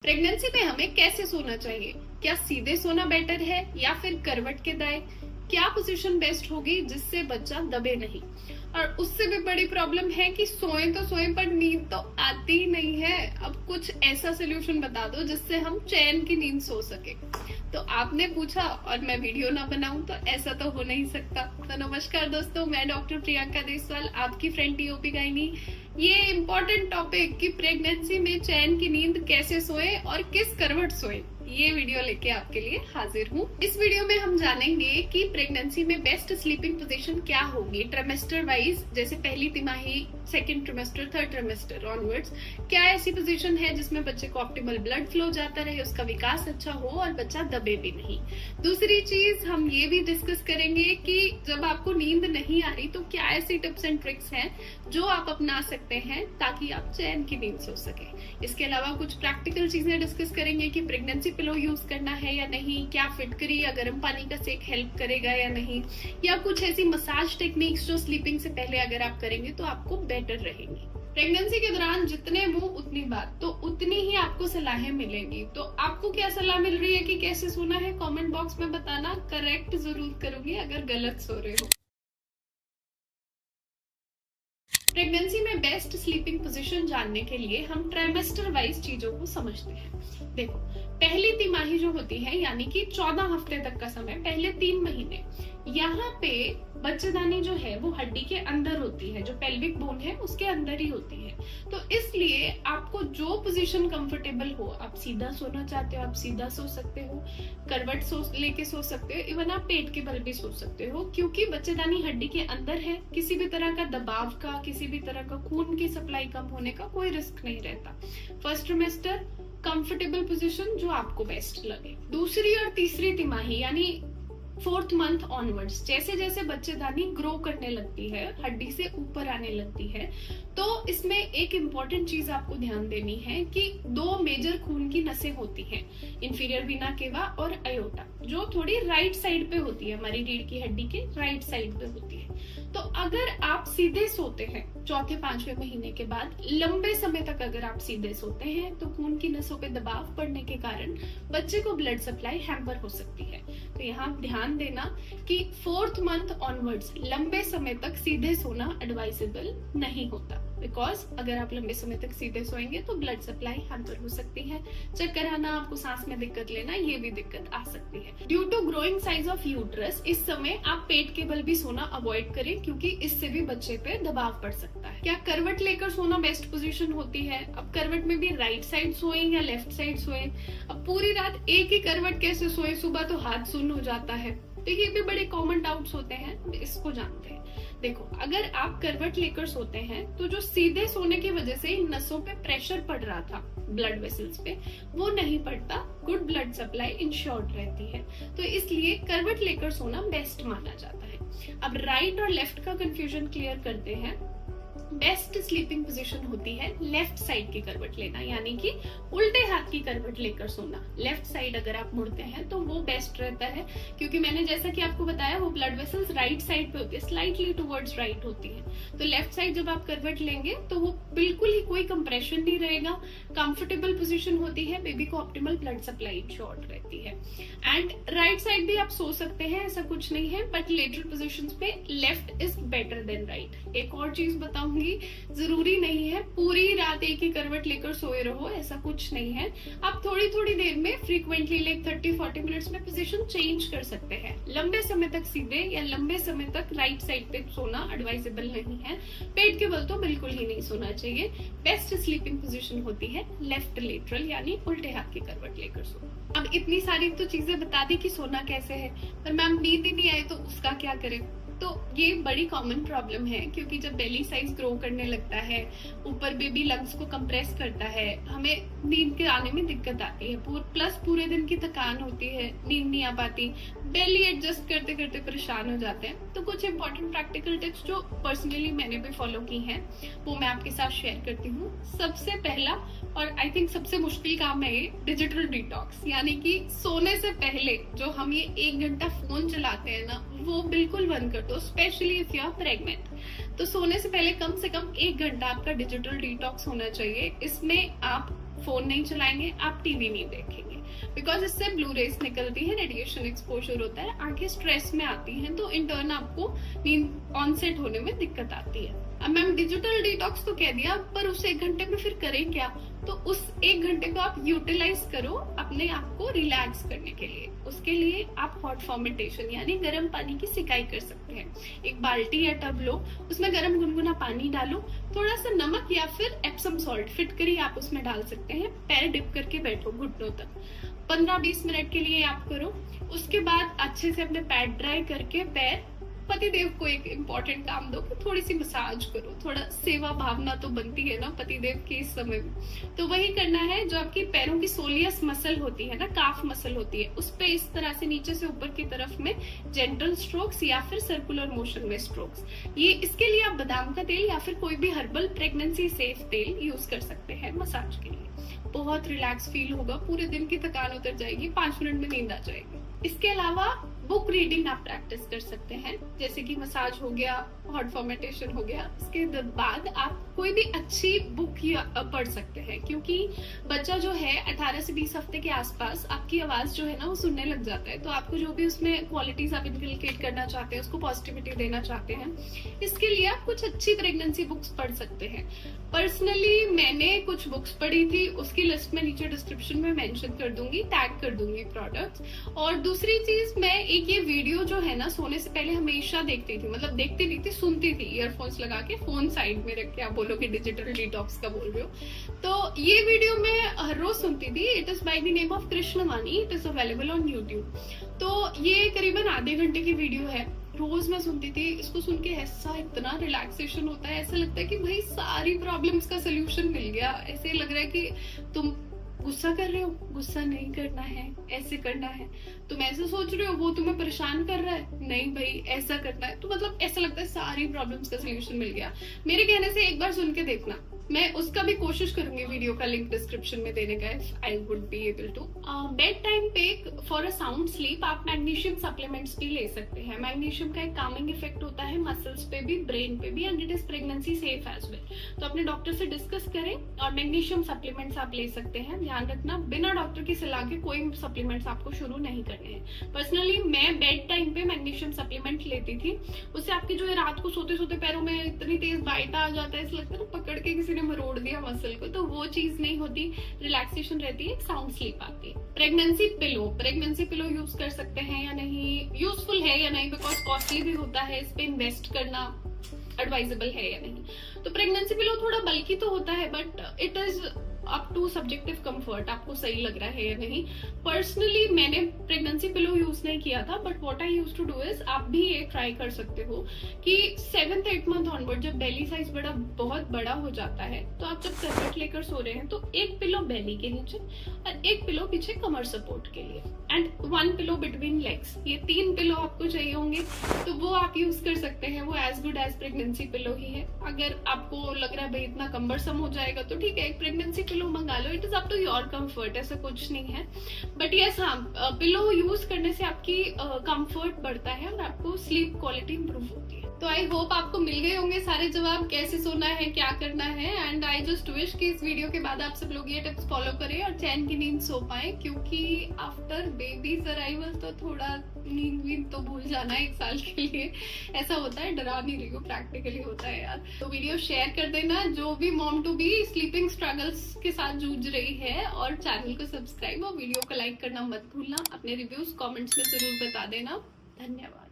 Pregnancy में हमें कैसे सोना चाहिए? क्या सीधे सोना बेटर है या फिर करवट के दाएं? क्या पोजीशन बेस्ट होगी जिससे बच्चा दबे नहीं? और उससे भी बड़ी प्रॉब्लम है कि सोए तो सोए पर नींद तो आती ही नहीं है। अब कुछ ऐसा सोल्यूशन बता दो जिससे हम चैन की नींद सो सके। तो आपने पूछा और मैं वीडियो ना बनाऊं तो ऐसा तो हो नहीं सकता। तो नमस्कार दोस्तों, मैं डॉक्टर प्रियंका देसवाल, आपकी फ्रेंड टीओपी गायनी। ये इम्पोर्टेंट टॉपिक कि प्रेगनेंसी में चैन की नींद कैसे सोए और किस करवट सोए, ये वीडियो लेके आपके लिए हाजिर हूँ। इस वीडियो में हम जानेंगे कि प्रेगनेंसी में बेस्ट स्लीपिंग पोजीशन क्या होगी ट्रिमेस्टर वाइज, जैसे पहली तिमाही, second trimester, third trimester onwards. क्या ऐसी पोजीशन है जिसमें बच्चे को ऑप्टिमल ब्लड फ्लो जाता रहे, उसका विकास अच्छा हो और बच्चा दबे भी नहीं। दूसरी चीज हम ये भी डिस्कस करेंगे कि जब आपको नींद नहीं आ रही तो क्या ऐसी टिप्स एंड ट्रिक्स हैं जो आप अपना सकते हैं ताकि आप चैन की नींद सो सके। इसके अलावा कुछ प्रैक्टिकल चीजें डिस्कस करेंगे कि प्रेगनेंसी पिलो यूज करना है या नहीं, क्या फिटकरी या गर्म पानी का सेक हेल्प करेगा या नहीं, या कुछ ऐसी मसाज टेक्निक्स जो स्लीपिंग से पहले अगर आप करेंगे तो आपको बेटर रहेंगी। प्रेगनेंसी के दौरान जितने मुंह उतनी बात, तो उतनी ही आपको सलाहें मिलेंगी। तो आपको क्या सलाह मिल रही है कि कैसे सोना है, कमेंट बॉक्स में बताना। करेक्ट जरूर करूंगी अगर गलत सो रहे हो। प्रेगनेंसी में बेस्ट स्लीपिंग पोजीशन जानने के लिए हम ट्राइमेस्टर वाइज चीजों को समझते हैं। देखो, पहली तिमाही जो होती है यानी कि 14 हफ्ते तक का समय, पहले 3 महीने, यहाँ पे बच्चेदानी जो है वो हड्डी के अंदर होती है, जो पेल्विक बोन है उसके अंदर ही होती है। तो इसलिए आपको जो पोजीशन कंफर्टेबल हो, आप सीधा सोना चाहते हो आप सीधा सो सकते हो, करवट लेके सो सकते हो, इवन आप पेट के बल भी सो सकते हो, क्योंकि बच्चेदानी हड्डी के अंदर है। किसी भी तरह का दबाव का, किसी भी तरह का खून की सप्लाई कम होने का कोई रिस्क नहीं रहता। फर्स्ट ट्रिमेस्टर कंफर्टेबल पोजीशन जो आपको बेस्ट लगे। दूसरी और तीसरी तिमाही यानी 4th मंथ ऑनवर्ड्स, जैसे जैसे बच्चेदानी ग्रो करने लगती है, हड्डी से ऊपर आने लगती है, तो इसमें एक इम्पॉर्टेंट चीज आपको ध्यान देनी है कि 2 मेजर खून की नसें होती हैं, इंफीरियर वीना केवा और अयोटा, जो थोड़ी राइट साइड पे होती है, हमारी रीढ़ की हड्डी के राइट साइड पे होती है। तो अगर आप सीधे सोते हैं 4-5वें महीने के बाद, लंबे समय तक अगर आप सीधे सोते हैं तो खून की नसों पे दबाव पड़ने के कारण बच्चे को ब्लड सप्लाई हैम्पर हो सकती है। तो यहाँ ध्यान देना कि 4th मंथ ऑनवर्ड्स लंबे समय तक सीधे सोना एडवाइजेबल नहीं होता, बिकॉज अगर आप लंबे समय तक सीधे सोएंगे तो ब्लड सप्लाई हैम्पर हो सकती है, चक्कर आना, आपको सांस में दिक्कत लेना, ये भी दिक्कत आ सकती है। Due to growing size of uterus इस समय आप पेट के बल भी सोना अवॉइड करें, क्योंकि इससे भी बच्चे पे दबाव पड़ सकता है। क्या करवट लेकर सोना बेस्ट पोजीशन होती है? अब करवट में भी राइट साइड सोए या लेफ्ट साइड सोए? अब पूरी रात एक ही करवट कैसे सोए, सुबह तो हाथ सुन्न हो जाता है। तो ये भी बड़े कॉमन डाउट्स होते हैं, इसको जानते हैं। देखो, अगर आप करवट लेकर सोते हैं तो जो सीधे सोने की वजह से इन नसों पे प्रेशर पड़ रहा था, ब्लड वेसल्स पे, वो नहीं पड़ता, गुड ब्लड सप्लाई इंश्योर्ड रहती है। तो इसलिए करवट लेकर सोना बेस्ट माना जाता है। अब राइट और लेफ्ट का कंफ्यूजन क्लियर करते हैं। बेस्ट स्लीपिंग पोजीशन होती है लेफ्ट साइड की करवट लेना, यानी कि उल्टे हाथ की करवट लेकर सोना। लेफ्ट साइड अगर आप मुड़ते हैं तो वो बेस्ट रहता है, क्योंकि मैंने जैसा कि आपको बताया वो ब्लड वेसल्स राइट साइड पे होती है, स्लाइटली टुवर्ड्स राइट होती है। तो लेफ्ट साइड जब आप करवट लेंगे तो वो बिल्कुल ही कोई कंप्रेशन नहीं रहेगा, कंफर्टेबल पोजीशन होती है, बेबी को ऑप्टिमल ब्लड सप्लाई इंश्योर्ड रहती है। एंड राइट साइड भी आप सो सकते हैं, ऐसा कुछ नहीं है, बट लेटरल पोजीशंस पे left is better than right. एक और चीज बताऊंगी, जरूरी नहीं है पूरी रात एक ही करवट लेकर सोए रहो, ऐसा कुछ नहीं है। आप थोड़ी थोड़ी देर में फ्रीक्वेंटली, लाइक 30-40 मिनट्स में पोजीशन चेंज कर सकते हैं। लंबे समय तक सीधे या लंबे समय तक राइट साइड पे सोना एडवाइजेबल नहीं है। पेट के बल तो बिल्कुल ही नहीं सोना चाहिए। बेस्ट स्लीपिंग पोजीशन होती है लेफ्ट लेटरल, यानी उल्टे हाथ की करवट लेकर सोना। अब इतनी सारी तो चीजें बता दी कि सोना कैसे है, पर मैम नींद ही नहीं आई तो उसका क्या करें? तो ये बड़ी कॉमन प्रॉब्लम है, क्योंकि जब बेली साइज ग्रो करने लगता है, ऊपर बेबी लंग्स को कंप्रेस करता है, हमें नींद के आने में दिक्कत आती है, प्लस पूरे दिन की थकान होती है, नींद नहीं आ पाती, बेली एडजस्ट करते करते परेशान हो जाते हैं। तो कुछ इंपॉर्टेंट प्रैक्टिकल टिप्स जो पर्सनली मैंने भी फॉलो की हैं वो मैं आपके साथ शेयर करती हूँ। सबसे पहला और आई थिंक सबसे मुश्किल काम है ये डिजिटल डिटॉक्स, यानी कि सोने से पहले जो हम ये 1 घंटा फोन चलाते हैं ना, वो बिल्कुल बंद कर दो, specially if you are pregnant. तो सोने से पहले कम 1 घंटा आपका डिजिटल डिटॉक्स होना चाहिए। इसमें आप फोन नहीं चलाएंगे, आप टीवी नहीं देखेंगे, बिकॉज इससे ब्लू रेज निकलती है, रेडिएशन एक्सपोजर होता है, आंखें स्ट्रेस में आती हैं, तो इंटर्न आपको नींद ऑनसेट होने में दिक्कत आती है। अब मैम डिजिटल डिटॉक्स तो कह दिया, पर उस 1 घंटे में फिर करें क्या? तो उस 1 घंटे को आप यूटिलाइज करो अपने आप को रिलैक्स करने के लिए। उसके लिए आप हॉट फॉर्मेंटेशन यानी गर्म पानी की सिकाई कर सकते हैं। एक बाल्टी या टब लो, उसमें गर्म गुनगुना पानी डालो, थोड़ा सा नमक या फिर एप्सम सॉल्ट फिटकरी आप उसमें डाल सकते हैं, पैर डिप करके बैठो घुटनों तक, 15-20 मिनट के लिए आप करो। उसके बाद अच्छे से अपने पैर ड्राई करके पैर, पतिदेव को एक इम्पोर्टेंट काम दो कि थोड़ी सी मसाज करो, थोड़ा सेवा भावना तो बनती है ना पतिदेव के इस समय में, तो वही करना है। जो आपकी पैरों की सोलियस मसल होती है ना, काफ मसल होती है, उस पे इस तरह से नीचे से ऊपर की तरफ में जेंटल स्ट्रोक्स या फिर सर्कुलर मोशन में स्ट्रोक्स। ये इसके लिए आप बादाम का तेल या फिर कोई भी हर्बल प्रेगनेंसी सेफ तेल यूज कर सकते हैं मसाज के लिए। बहुत रिलैक्स फील होगा, पूरे दिन की थकान उतर जाएगी, 5 मिनट में नींद आ जाएगी। इसके अलावा बुक रीडिंग आप प्रैक्टिस कर सकते हैं, जैसे कि मसाज हो गया, हॉट फॉर्मेंटेशन हो गया। इसके बाद आप कोई भी अच्छी बुक पढ़ सकते हैं, क्योंकि बच्चा जो है 18 से 20 हफ्ते के आसपास आपकी आवाज जो है ना वो सुनने लग जाता है, तो आपको जो भी उसमें क्वालिटीज आप इनकलकेट करना चाहते हैं, उसको पॉजिटिविटी देना चाहते हैं, इसके लिए आप कुछ अच्छी प्रेगनेंसी बुक्स पढ़ सकते हैं। पर्सनली मैंने कुछ बुक्स पढ़ी थी, उसकी लिस्ट में नीचे डिस्क्रिप्शन में मेंशन कर दूंगी, टैग कर दूंगी प्रोडक्ट्स। और दूसरी चीज, मैं एक ये वीडियो जो है ना सोने से पहले हमेशा देखती थी, मतलब देखती नहीं थी, सुनती थी ईयरफोन्स लगा के, फोन साइड में रख के। आप बोलोगे डिजिटल डिटॉक्स का बोल रहे हो, तो ये वीडियो मैं हर रोज सुनती थी। It is by the name of Krishnavani, it is available on YouTube. तो ये करीबन आधे घंटे की वीडियो है, रोज मैं सुनती थी। इसको सुन के ऐसा इतना रिलैक्सेशन होता है, ऐसा लगता है कि भाई सारी प्रॉब्लम्स का सोल्यूशन मिल गया। ऐसे लग रहा है कि तुम गुस्सा कर रहे हो, गुस्सा नहीं करना है, ऐसे करना है। तुम ऐसे सोच रहे हो, वो तुम्हें परेशान कर रहा है, नहीं भाई ऐसा करना है। तो मतलब ऐसा लगता है सारी प्रॉब्लम्स का सोल्यूशन मिल गया। मेरे कहने से एक बार सुन के देखना, मैं उसका भी कोशिश करूंगी, वीडियो का लिंक डिस्क्रिप्शन में देने का, if I would be able to. Bed time पे फॉर अ साउंड स्लीप आप मैग्नीशियम सप्लीमेंट्स भी ले सकते हैं। मैग्नीशियम का एक कामिंग इफेक्ट होता है मसल्स पे भी, ब्रेन पे भी, and it is pregnancy safe as well. तो अपने डॉक्टर से डिस्कस करें और मैग्नीशियम सप्लीमेंट्स आप ले सकते हैं। ध्यान रखना, बिना डॉक्टर की सलाह के कोई सप्लीमेंट्स आपको शुरू नहीं करने हैं। पर्सनली मैं बेड टाइम पे मैग्नीशियम सप्लीमेंट लेती थी, उससे आपकी जो है रात को सोते सोते पैरों में इतनी तेज बाइट आ जाता है, ऐसा लगता है ना पकड़ के किसी ने मरोड़ दिया मसल को, तो वो चीज नहीं होती, रिलैक्सेशन रहती है, साउंड स्लीप आती है। प्रेगनेंसी पिलो यूज कर सकते हैं या नहीं, यूजफुल है या नहीं, बिकॉज कॉस्टली भी होता है, इस पे इन्वेस्ट करना एडवाइजेबल है या नहीं। तो प्रेगनेंसी पिलो थोड़ा बल्कि तो होता है, but it is up to subjective comfort, आपको सही लग रहा है या नहीं। पर्सनली मैंने प्रेगनेंसी पिलो यूज नहीं किया था, but what I used to do is, आप भी ये ट्राई कर सकते हो कि 7th-8th मंथ ऑनवर्ड जब बेली साइज बहुत बड़ा हो जाता है, तो आप जब करवट लेकर सो रहे हैं तो एक पिलो बेली के नीचे और एक पिलो पीछे कमर सपोर्ट के लिए, एंड 1 पिलो बिटवीन लेग्स। ये 3 पिलो आपको चाहिए होंगे, तो वो आप यूज कर सकते हैं। वो as good as pregnancy pillow ही है। अगर आपको लग रहा है भाई इतना कम्बरसम हो जाएगा, तो ठीक है, एक प्रेगनेंसी पिलो मंगा लो, it is up to your comfort, ऐसा कुछ नहीं है। बट यस हाँ, पिलो यूज करने से आपकी कंफर्ट बढ़ता है और आपको स्लीप क्वालिटी इंप्रूव होती है। तो आई होप आपको मिल गए होंगे सारे जवाब, कैसे सोना है, क्या करना है। एंड आई जस्ट विश कि इस वीडियो के बाद आप सब लोग ये टिप्स फॉलो करें और चैन की नींद सो पाए, क्योंकि आफ्टर बेबीज अराइवल तो थोड़ा नींद तो भूल जाना है 1 साल के लिए, ऐसा होता है। डरा नहीं रही हो, प्रैक्टिकली होता है यार। तो वीडियो शेयर कर देना जो भी mom to be sleeping struggles के साथ जूझ रही है, और चैनल को सब्सक्राइब और वीडियो को लाइक करना मत भूलना। अपने रिव्यूज कमेंट्स में जरूर बता देना। धन्यवाद।